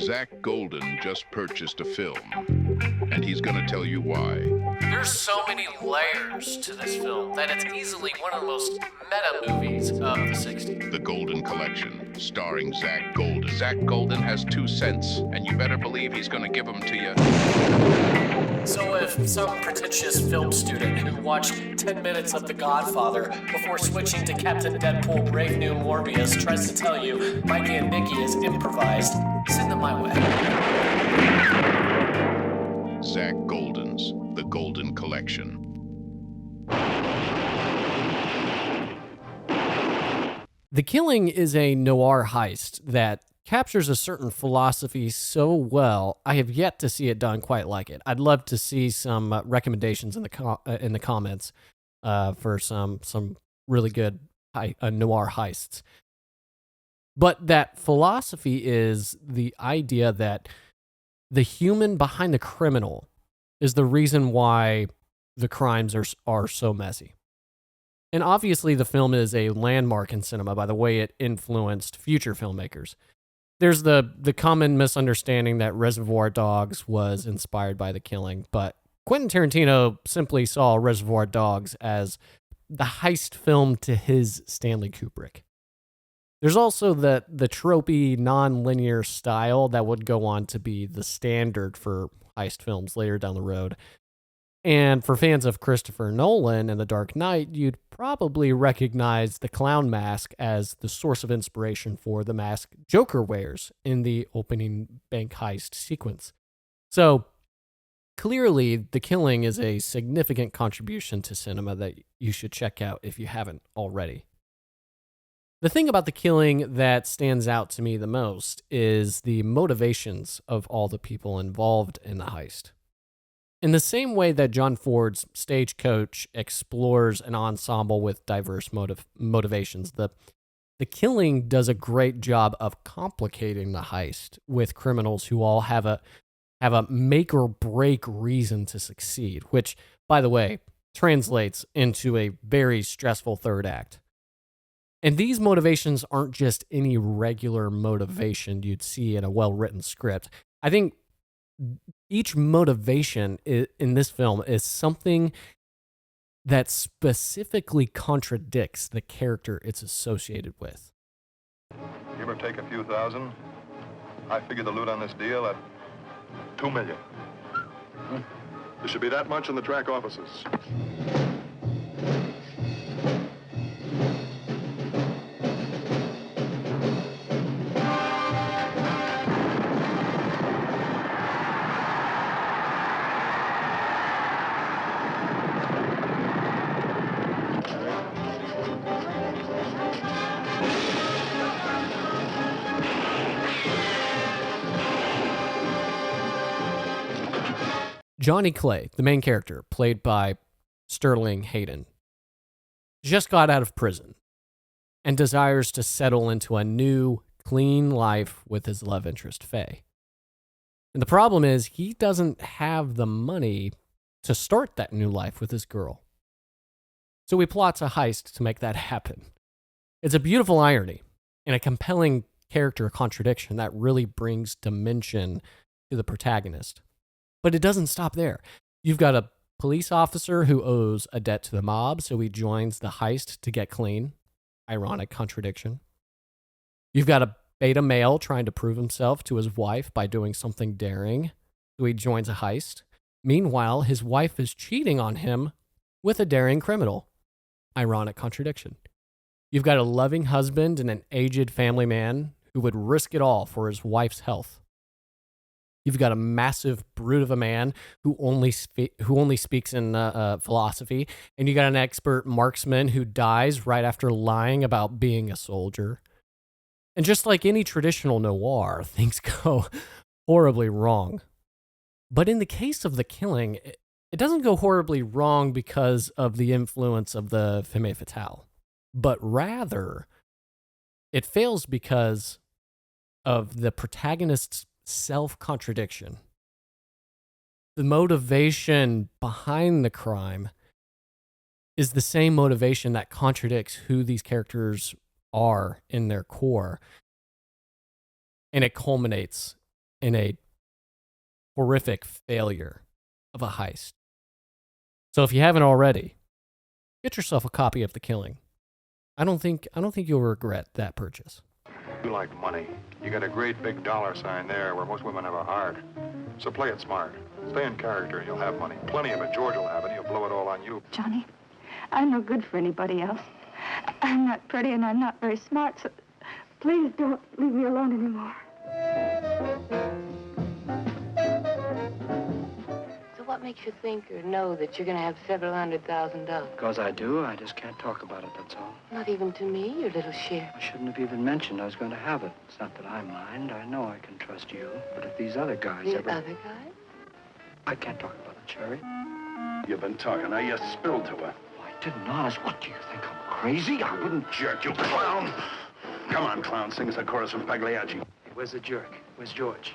Zach Golden just purchased a film, and he's gonna tell you why. There's so many layers to this film that it's easily one of the most meta movies of the 60s. The Golden Collection, starring Zach Golden. Zach Golden has 2 cents, and you better believe he's gonna give them to you. So if some pretentious film student who watched 10 minutes of The Godfather before switching to Captain Deadpool Brave New Morbius tries to tell you Mikey and Nicky is improvised, send them my way. Zach Golden's The Golden Collection. The Killing is a noir heist that captures a certain philosophy so well, I have yet to see it done quite like it. I'd love to see some recommendations in the comments for some really good noir heists. But that philosophy is the idea that the human behind the criminal is the reason why the crimes are so messy. And obviously the film is a landmark in cinema by the way it influenced future filmmakers. There's the common misunderstanding that Reservoir Dogs was inspired by The Killing, but Quentin Tarantino simply saw Reservoir Dogs as the heist film to his Stanley Kubrick. There's also the tropey, non-linear style that would go on to be the standard for heist films later down the road. And for fans of Christopher Nolan and The Dark Knight, you'd probably recognize the clown mask as the source of inspiration for the mask Joker wears in the opening bank heist sequence. So clearly, The Killing is a significant contribution to cinema that you should check out if you haven't already. The thing about The Killing that stands out to me the most is the motivations of all the people involved in the heist. In the same way that John Ford's Stagecoach explores an ensemble with diverse motivations, the Killing does a great job of complicating the heist with criminals who all have a make or break reason to succeed, which, by the way, translates into a very stressful third act. And these motivations aren't just any regular motivation you'd see in a well-written script. I think each motivation in this film is something that specifically contradicts the character it's associated with. Give or take a few thousand. I figure the loot on this deal at $2 million. There should be that much in the track offices. Johnny Clay, the main character, played by Sterling Hayden, just got out of prison and desires to settle into a new, clean life with his love interest, Faye. And the problem is he doesn't have the money to start that new life with his girl. So he plots a heist to make that happen. It's a beautiful irony and a compelling character contradiction that really brings dimension to the protagonist. But it doesn't stop there. You've got a police officer who owes a debt to the mob, so he joins the heist to get clean. Ironic contradiction. You've got a beta male trying to prove himself to his wife by doing something daring, so he joins a heist. Meanwhile, his wife is cheating on him with a daring criminal. Ironic contradiction. You've got a loving husband and an aged family man who would risk it all for his wife's health. You've got a massive brute of a man who only speaks in philosophy, and you got an expert marksman who dies right after lying about being a soldier. And just like any traditional noir, things go horribly wrong. But in the case of The Killing, it doesn't go horribly wrong because of the influence of the femme fatale, but rather it fails because of the protagonist's self-contradiction. The motivation behind the crime is the same motivation that contradicts who these characters are in their core. And it culminates in a horrific failure of a heist. So if you haven't already, get yourself a copy of The Killing. I don't think you'll regret that purchase. You like money. You got a great big dollar sign there where most women have a heart. So play it smart. Stay in character and you'll have money. Plenty of it. George will have it. He'll blow it all on you. Johnny, I'm no good for anybody else. I'm not pretty and I'm not very smart, so please don't leave me alone anymore. So what makes you think or know that you're going to have several $100,000? Because I do. I just can't talk about it, that's all. Not even to me, your little share. I shouldn't have even mentioned I was going to have it. It's not that I mind. I know I can trust you. But if these other guys The ever... other guy? I can't talk about it, Cherry. You've been talking. Now you spilled to her. I didn't, honest. What, do you think I'm crazy? I wouldn't... Jerk, you clown! Come on, clown. Sing us a chorus from Pagliacci. Where's the jerk? Where's George?